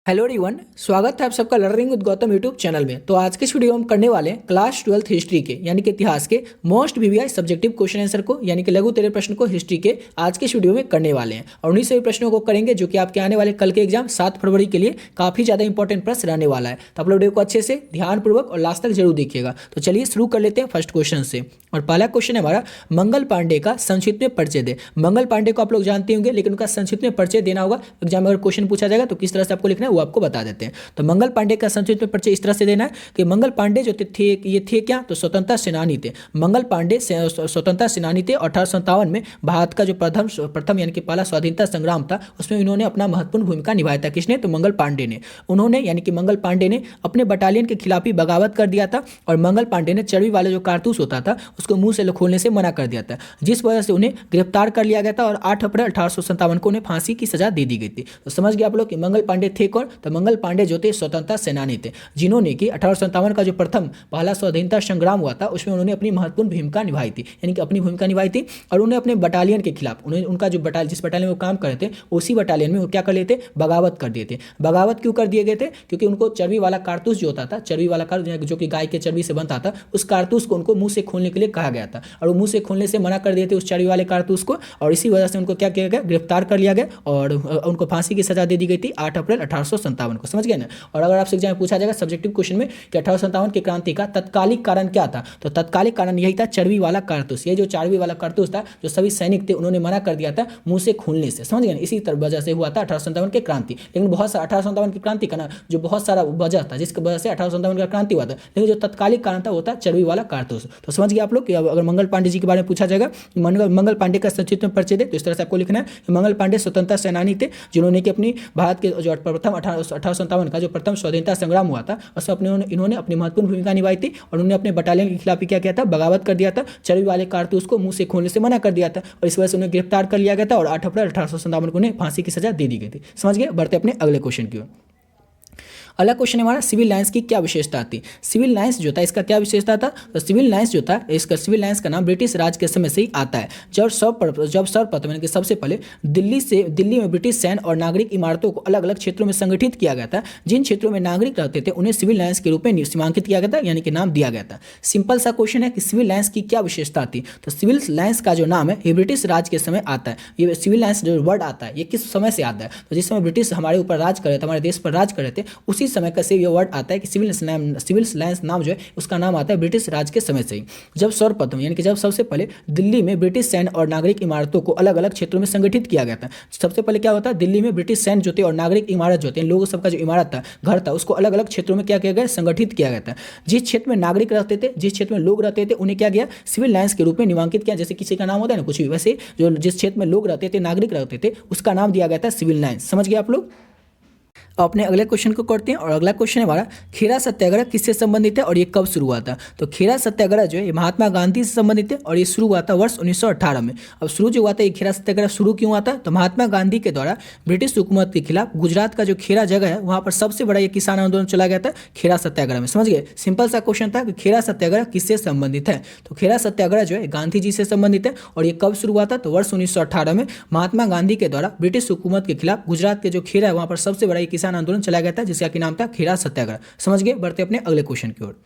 Hello everyone, स्वागत है आप सबका learning with Gautam YouTube channel में। तो आज के इस वीडियो में हम करने वाले हैं क्लास 12th हिस्ट्री के यानी कि इतिहास के most VVI subjective question answer को यानी कि लघु उत्तरीय प्रश्न को हिस्ट्री के आज के इस वीडियो में करने वाले हैं। और उन्हीं सभी प्रश्नों को करेंगे जो कि आपके आने वाले कल के एग्जाम 7 फरवरी के लिए काफी ज्यादा इंपॉर्टेंट प्रश्न रहने वाला है। तो आप लोग वीडियो को अच्छे से ध्यानपूर्वक और लास्ट तक जरूर देखिएगा। तो चलिए शुरू कर लेते हैं फर्स्ट क्वेश्चन से। और पहला क्वेश्चन है हमारा, मंगल पांडे का संक्षिप्त में परिचय दे। मंगल पांडे को आप लोग जानते होंगे, लेकिन उनका संक्षिप्त में परिचय देना होगा। एग्जाम में अगर क्वेश्चन पूछा जाएगा तो किस तरह से आपको लिखना है वो आपको बता देते हैं। तो मंगल पांडे का संक्षिप्त में परिचय इस तरह से देना है कि मंगल पांडे जो थे ये थे क्या, तो स्वतंत्रता सेनानी थे। मंगल पांडे स्वतंत्रता सेनानी थे। 1857 में भारत का जो प्रथम यानी कि पहला स्वाधीनता संग्राम था उसमें इन्होंने अपना महत्वपूर्ण भूमिका निभाया था। किसने, तो मंगल पांडे ने। उन्होंने यानी कि मंगल पांडे ने अपने बटालियन के खिलाफ ही बगावत कर दिया था। और मंगल पांडे ने चर्बी वाला जो कारतूस होता था उसको मुंह से खोलने से मना कर दिया था, जिस वजह से उन्हें गिरफ्तार कर लिया गया था। और 8 अप्रैल 1857 को उन्हें फांसी की सजा दे दी गई थी। तो समझ गए आप लोग कि मंगल पांडे थे कौन, तो मंगल पांडे जो थे स्वतंत्रता सेनानी थे, जिन्होंने कि 1857 का जो प्रथम पहला स्वाधीनता संग्राम हुआ था उसमें उन्होंने अपनी महत्वपूर्ण भूमिका निभाई थी, यानी कि अपनी भूमिका निभाई थी। और उन्हें अपने बटालियन के खिलाफ उन्हें उनका जो जिस बटालियन में वो काम कर रहे थे उसी बटालियन में वो क्या कर लिए थे, बगावत कर दिए थे। बगावत क्यों कर दिए गए थे, क्योंकि उनको चर्बी वाला कारतूस जो होता था, चर्बी वाला कारतूस जो कि गाय के चर्बी से बनता था, उस कारतूस को उनको मुंह से खोलने के लिए कहा गया था। और वो मुंह से खोलने से मना कर दिए थे उस चर्बी वाले कारतूस को। और इसी वजह से उनको क्या किया गया, गिरफ्तार कर लिया गया और उनको फांसी की सजा दे दी गई थी 8 अप्रैल 1857 को। समझ गए ना। और अगर आपसे एग्जाम में पूछा जाएगा सब्जेक्टिव क्वेश्चन में कि 1857 की क्रांति का तत्कालिक कारण क्या था, तो तत्कालिक कारण यही था चर्बी वाला कारतूस। ये जो चर्बी वाला कारतूस था जो सभी सैनिक थे उन्होंने मना कर दिया था मुंह से खोलने से। समझ गए ना। इसी तरह वजह से हुआ था 1857 की क्रांति। लेकिन बहुत सारा 1857 की क्रांति का ना जो बहुत सारा वजह था जिसकी वजह से 1857 का क्रांति हुआ था, लेकिन जो तत्कालिक कारण था वो था चर्बी वाला कारतूस। तो समझ गए आप लोग कि अगर मंगल पांडे जी के बारे में पूछा जाएगा, मंगल पांडे का संक्षिप्त में परिचय दे, तो इस तरह से आपको लिखना है कि मंगल पांडे स्वतंत्रता सेनानी थे, जिन्होंने कि अपनी भारत के जो प्रथम 1857 का जो प्रथम स्वाधीनता संग्राम हुआ था उसमें इन्होंने अपनी महत्वपूर्ण भूमिका निभाई थी। और उन्होंने अपने बटालियन के खिलाफ क्या किया था, बगावत कर दिया था। चर्बी वाले कारतूस को मुंह से खोलने से मना कर दिया था और इस वजह से उन्हें गिरफ्तार कर लिया गया था। और 8 अप्रैल 1857 को उन्हें फांसी की सजा दे दी गई थी। समझ गए। बढ़ते अपने अगले क्वेश्चन की ओर। अगला क्वेश्चन हमारा, सिविल लाइंस की क्या विशेषता थी। सिविल लाइंस जो था इसका क्या विशेषता था, तो सिविल लाइंस जो था इसका सिविल लाइंस का नाम ब्रिटिश राज के समय से ही आता है। जब सर्वप्रथम यानी कि सबसे पहले दिल्ली में ब्रिटिश सैन्य और नागरिक इमारतों को अलग अलग क्षेत्रों में संगठित किया गया था। जिन क्षेत्रों में नागरिक रहते थे उन्हें सिविल लाइंस के रूप में सीमांकित किया गया था, यानी कि नाम दिया गया था। सिंपल सा क्वेश्चन है कि सिविल लाइंस की क्या विशेषता थी, तो सिविल लाइंस का जो नाम है ये ब्रिटिश राज के समय आता है। ये सिविल लाइंस जो वर्ड आता है ये किस समय से आता है, तो जिस समय ब्रिटिश हमारे ऊपर राज कर रहे थे, हमारे देश पर राज कर रहे थे, उसी समय का से ये वर्ड आता है कि सिविल लाइंस नाम जो है उसका नाम आता है ब्रिटिश राज के समय से ही। जब सर्वप्रथम यानी कि जब सबसे पहले दिल्ली में ब्रिटिश सैन्य और नागरिक इमारतों को अलग अलग क्षेत्रों में संगठित किया गया था। सबसे पहले क्या होता है, दिल्ली में ब्रिटिश सैन्य जो थे और नागरिक इमारत जो थे, लोगों सबका जो इमारत था, घर था, उसको अलग अलग क्षेत्रों में क्या किया गया, संगठित किया गया था। जिस क्षेत्र में नागरिक रहते थे, जिस क्षेत्र में लोग रहते थे, उन्हें क्या किया, सिविल लाइंस के रूप में नामांकित किया। जैसे किसी का नाम होता है ना कुछ भी, वैसे जो जिस क्षेत्र में लोग रहते थे, नागरिक रहते थे, उसका नाम दिया गया था सिविल लाइंस। समझ गए आप लोग। अपने अगले क्वेश्चन को करते हैं। और अगला क्वेश्चन है हमारा, खेरा सत्याग्रह किससे संबंधित है और ये कब शुरू हुआ था। तो खेरा सत्याग्रह जो है ये महात्मा गांधी से संबंधित है और ये शुरू हुआ था वर्ष 1918 में। अब शुरू जो हुआ था ये खेरा सत्याग्रह शुरू क्यों हुआ था, तो महात्मा गांधी के द्वारा ब्रिटिश हुकूमत के खिलाफ गुजरात का जो खेरा जगह है वहां पर सबसे बड़ा ये किसान आंदोलन चला गया था खेरा सत्याग्रह में। समझ गए। सिंपल सा क्वेश्चन था कि खेरा सत्याग्रह किससे संबंधित है, तो खेरा सत्याग्रह जो है गांधी जी से संबंधित है। और ये कब शुरू हुआ था, तो वर्ष 1918 में महात्मा गांधी के द्वारा ब्रिटिश हुकूमत के खिलाफ गुजरात के जो खेरा है वहां पर सबसे बड़ा ये किसान आंदोलन चलाया गया था, जिसका कि नाम था खेरा सत्याग्रह। समझ गए। बढ़ते अपने अगले क्वेश्चन की ओर।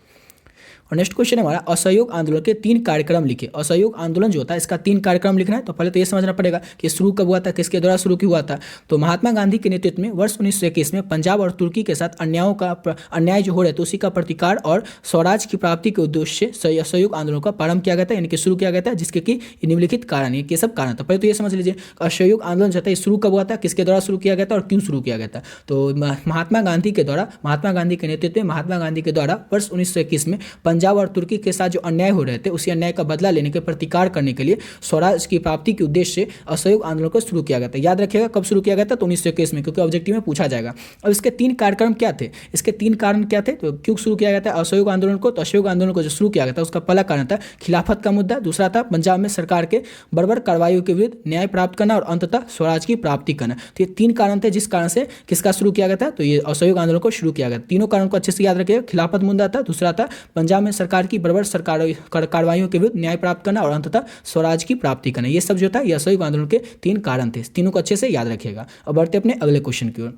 और नेक्स्ट क्वेश्चन है हमारा, असहयोग आंदोलन के 3 कार्यक्रम लिखे। असहयोग आंदोलन जो होता है इसका 3 कार्यक्रम लिखना है। तो पहले तो ये समझना पड़ेगा कि शुरू कब हुआ था, किसके द्वारा शुरू क्यों हुआ था। तो महात्मा गांधी के नेतृत्व में वर्ष 1921 में पंजाब और तुर्की के साथ अन्याय जो हो रहे थे उसी का प्रतिकार और स्वराज की प्राप्ति के उद्देश्य से असहयोग आंदोलन का प्रारंभ किया गया था, यानी कि शुरू किया गया था, जिसके कि निम्नलिखित कारण ये सब कारण था। पहले तो ये समझ लीजिए असहयोग आंदोलन जो था शुरू कब हुआ था, किसके द्वारा शुरू किया गया था और क्यों शुरू किया गया था। तो महात्मा गांधी के नेतृत्व में महात्मा गांधी के द्वारा वर्ष 1921 में पंजाब और तुर्की के साथ जो अन्याय हो रहे थे उसी अन्याय का बदला लेने के प्रतिकार करने के लिए स्वराज की प्राप्ति के उद्देश्य से असहयोग आंदोलन को शुरू किया गया था। याद रखिएगा कब शुरू किया गया था, तो 1921 में, क्योंकि ऑब्जेक्टिव में पूछा जाएगा। अब इसके 3 कार्यक्रम क्या थे, इसके 3 कारण क्या थे, तो क्यों शुरू किया गया था असहयोग आंदोलन को। तो असहयोग आंदोलन को जो शुरू किया गया था उसका पहला कारण था खिलाफत का मुद्दा, दूसरा था पंजाब में सरकार के बर्बर कार्रवाइयों के विरुद्ध न्याय प्राप्त करना और अंततः स्वराज की प्राप्ति करना। तो ये 3 कारण थे जिस कारण से किसका शुरू किया गया था, तो ये असहयोग आंदोलन को शुरू किया गया। तीनों कारण को अच्छे से याद रखिएगा। खिलाफत मुद्दा था, दूसरा था पंजाब में सरकार की बर्बर कार्रवाइयों के विरुद्ध न्याय प्राप्त करना और अंततः स्वराज की प्राप्ति करना। ये सब जो था ये असहयोग आंदोलन के 3 कारण थे। तीनों को अच्छे से याद रखिएगा। अब बढ़ते अपने अगले क्वेश्चन की ओर।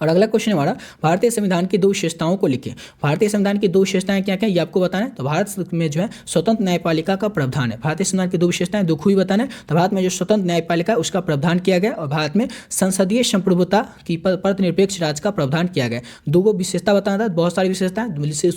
और अगला क्वेश्चन हमारा, भारतीय संविधान की 2 विशेषताओं को लिखें। भारतीय संविधान की 2 विशेषताएं क्या क्या ये आपको बताना है। तो भारत में जो है स्वतंत्र न्यायपालिका का प्रावधान है। भारतीय संविधान की 2 विशेषताएं, 2 खूबी बताना है। तो भारत में जो स्वतंत्र न्यायपालिका है उसका प्रावधान किया गया और भारत में संसदीय संप्रभुता की परनिरपेक्ष राज का प्रावधान किया गया। 2 विशेषता बताना था, बहुत सारी विशेषताएं,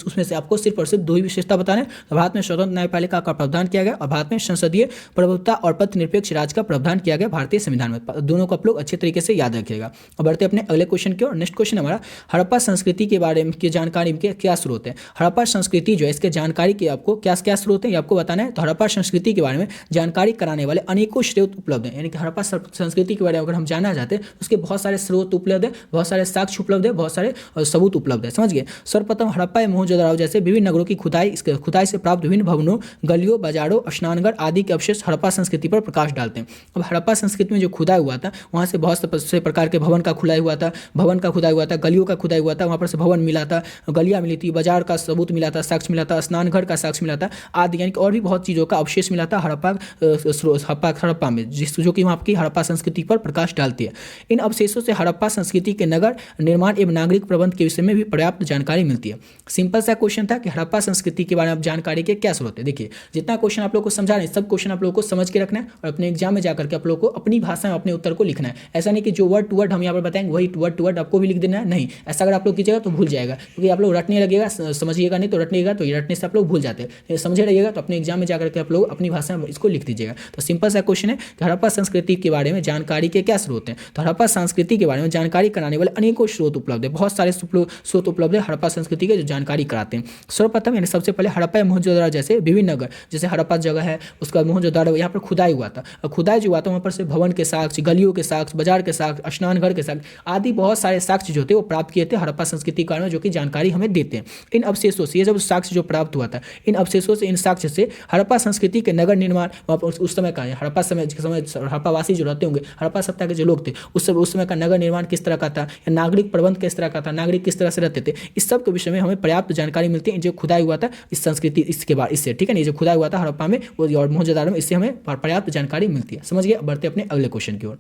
उसमें से आपको सिर्फ और सिर्फ 2 ही विशेषता बताना है। तो भारत में स्वतंत्र न्यायपालिका का प्रावधान किया गया और भारत में संसदीय प्रभुत्व और परनिरपेक्ष राज का प्रावधान किया गया भारतीय संविधान में। दोनों को आप लोग अच्छे तरीके से याद रखिएगा। अब बढ़ते अपने अगले क्वेश्चन की ओर। नेक्स्ट क्वेश्चन हमारा, हड़प्पा संस्कृति के बारे में की जानकारी के क्या स्रोत है। हड़प्पा संस्कृति जो है इसके जानकारी के आपको क्या क्या स्रोत है ये आपको बताना है। तो हड़प्पा संस्कृति के बारे में जानकारी कराने वाले अनेकों स्रोत उपलब्ध हैं। यानी कि हड़प्पा संस्कृति के बारे में अगर हम जानना चाहते हैं तो उसके बहुत सारे स्रोत उपलब्ध है, बहुत सारे साक्ष्य उपलब्ध है, बहुत सारे सबूत उपलब्ध है। समझ गए। सर्वप्रथम हड़प्पा एवं मोहनजोदड़ो जैसे विभिन्न नगरों की खुदाई से प्राप्त विभिन्न भवनों, गलियों, बाजारों, स्नानघर आदि के अवशेष हड़प्पा संस्कृति पर प्रकाश डालते हैं। अब हड़प्पा संस्कृति में जो खुदाई हुआ था वहाँ से बहुत से प्रकार के भवन का खुदाई हुआ था, गलियों का खुदाई हुआ था, वहाँ पर से भवन मिला था, गलियाँ मिली थी, बाजार का सबूत मिला था, साक्ष्य मिला था, स्नानघर का साक्ष्य मिला था आदि, यानी कि और भी बहुत चीज़ों का अवशेष मिला था हड़प्पा में, जो कि वहाँ की हड़प्पा संस्कृति पर प्रकाश डालती है। इन अवशेषों से हड़प्पा संस्कृति के नगर निर्माण एवं नागरिक प्रबंध के विषय में भी पर्याप्त जानकारी मिलती है। सिंपल सा क्वेश्चन था कि हड़प्पा संस्कृति के बारे में जानकारी के क्या स्रोत है। देखिए जितना क्वेश्चन आप लोग को समझा रहे हैं सब क्वेश्चन आप लोग को समझ के रखना है और अपने एग्जाम में जाकर के आप लोग को अपनी भाषा में अपने उत्तर को लिखना है। ऐसा नहीं कि जो वर्ड टू वर्ड हम यहाँ पर बताएंगे वही वर्ड टू वर्ड आपको भी लिख देना है, नहीं। ऐसा अगर आप लोग कीजिएगा तो भूल जाएगा, क्योंकि आप लोग रटने लगेगा, समझिएगा नहीं तो रटनेगा तो ये रटने से आप लोग भूल जाते हैं। समझे रहिएगा तो अपने एग्जाम में जाकर के आप लोग अपनी भाषा में इसको लिख दीजिएगा। तो सिंपल सा क्वेश्चन है कि हड़प्पा संस्कृति के बारे में जानकारी के क्या स्रोत हैं। तो हड़प्पा संस्कृति के बारे में जानकारी कराने वाले अनेकों स्रोत उपलब्ध है, बहुत सारे स्रोत उपलब्ध है हड़प्पा संस्कृति के जो जानकारी कराते हैं। सर्वप्रथम यानी सबसे पहले हड़प्पा मोहनजोदड़ो जैसे विभिन्न नगर, जैसे हड़प्पा जगह है उसका बाद मोहनजोदड़ो, यहाँ पर खुदाई हुआ था और खुदाई जो हुआ था वहाँ पर से भवन के साक्ष्य, गलियों के साक्ष्य, बाजार के साक्ष्य, स्नानघर के साक्ष्य आदि बहुत सारे साक्ष्य जो थे वो प्राप्त किए थे हड़प्पा संस्कृति के बारे में, जो कि जानकारी हमें देते हैं। इन अवशेषों से, ये जब साक्ष्य जो प्राप्त हुआ था इन अवशेषों से, इन साक्ष्य से हड़प्पा संस्कृति के नगर निर्माण उस समय का हड़प्पा हड़प्पावासी जो रहते होंगे, हड़प्पा सभ्यता के जो लोग थे उस समय का नगर निर्माण किस तरह का था, या नागरिक प्रबंध किस तरह का था, नागरिक किस तरह से रहते थे, इस सब के विषय में हमें पर्याप्त जानकारी मिलती है। जो खुदाई हुआ था इस संस्कृति इसके बाद इससे, ठीक है, ये जो खुदाई हुआ था हड़प्पा में और मोहनजोदड़ो में, इससे हमें पर्याप्त जानकारी मिलती है। समझ गए। बढ़ते अपने अगले क्वेश्चन की ओर।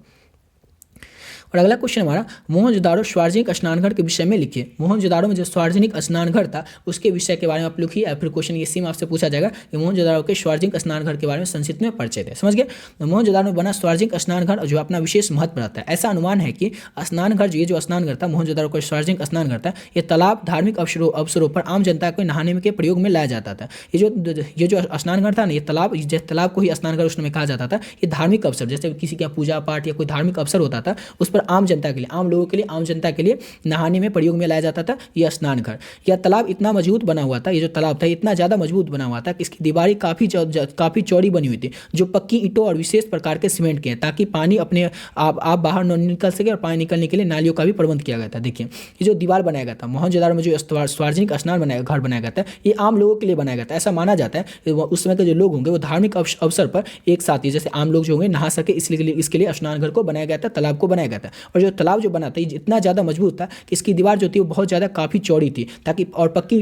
और अगला क्वेश्चन हमारा, मोहनजोदड़ो सार्वजनिक स्नानघर के विषय में लिखिए। मोहनजोदड़ो में जो सार्वजनिक स्नानघर था उसके विषय के बारे में आप लिखिए, या फिर क्वेश्चन ये सेम आपसे पूछा जाएगा कि मोहनजोदड़ो के सार्वजनिक स्नानघर के बारे में संक्षिप्त में परिचय दें। समझ गए। मोहनजोदड़ो में बना सार्वजनिक स्नानघर जो अपना विशेष महत्व रखता है। ऐसा अनुमान है कि स्नानघर जो स्नानघर था, मोहनजोदड़ो का सार्वजनिक स्नानघर था, ये तालाब धार्मिक अवसरों पर आम जनता को नहाने के प्रयोग में लाया जाता था। ये जो स्नानघर था ना, ये तालाब को ही स्नानघर उस समय कहा जाता था। ये धार्मिक अवसर, जैसे किसी का पूजा पाठ या कोई धार्मिक अवसर होता था उस पर आम जनता के लिए, आम लोगों के लिए, आम जनता के लिए नहाने में प्रयोग में लाया जाता था यह स्नानघर। यह तालाब इतना मजबूत बना हुआ था, ये जो तालाब था इतना ज़्यादा मजबूत बना हुआ था कि इसकी दीवारें काफ़ी चौड़ी बनी हुई थी, जो पक्की ईंटों और विशेष प्रकार के सीमेंट के हैं, ताकि पानी अपने आप बाहर न निकल सके और पानी निकलने के लिए नालियों का भी प्रबंध किया गया था। देखिए ये जो दीवार बनाया गया था मोहनजोदड़ो में, जो सार्वजनिक घर बनाया गया था, ये आम लोगों के लिए बनाया गया था। ऐसा माना जाता है उस समय के जो लोग होंगे वो धार्मिक अवसर पर एक साथ ही, जैसे आम लोग जो होंगे नहा सके, इसके लिए स्नानघर को बनाया गया था, तालाब को बनाया गया था। और जो तालाब जो बना था इतना ज़्यादा मजबूत था कि इसकी दीवार जो थी वो बहुत ज़्यादा काफ़ी चौड़ी थी, ताकि और पक्की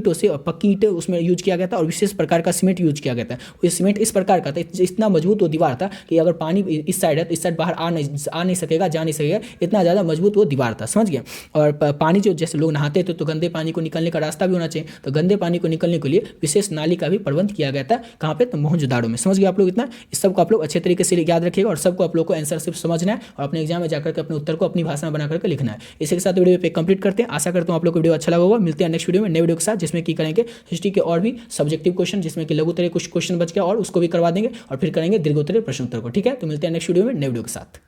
ईंटें उसमें यूज किया गया था और विशेष प्रकार का सीमेंट यूज किया गया था। वो सीमेंट इस प्रकार का था, इतना मजबूत वो दीवार था कि अगर पानी इस साइड है तो इस साइड बाहर आ नहीं सकेगा, जा नहीं सकेगा, इतना ज़्यादा मजबूत वो दीवार था। समझ गया। और पानी जो जैसे लोग नहाते थे तो गंदे पानी को निकलने का रास्ता भी होना चाहिए, तो गंदे पानी को निकलने के लिए विशेष नाली का भी प्रबंध किया गया था। कहाँ पे? तो मोहनजोदड़ो में। समझ गए आप लोग। इतना इस सबको आप लोग अच्छे तरीके से याद रखिएगा और सबको आप लोग को आंसर सिर्फ समझना है और अपने एग्जाम में जाकर के अपने उत्तर को अपनी भाषा में बना करके लिखना है। इसी के साथ वीडियो पे कंप्लीट करते हैं। आशा करता हूँ आप लोग को वीडियो अच्छा लगा होगा। मिलते हैं नेक्स्ट वीडियो में, नए वीडियो के साथ, जिसमें की करेंगे हिस्ट्री के और भी सब्जेक्टिव क्वेश्चन, जिसमें कि लघुत्तरीय कुछ क्वेश्चन बच गया और उसको भी करवा देंगे और फिर करेंगे दीर्घोत्तरीय प्रश्नोत्तर को। ठीक है, तो मिलते हैं नेक्स्ट वीडियो में नए वीडियो के साथ।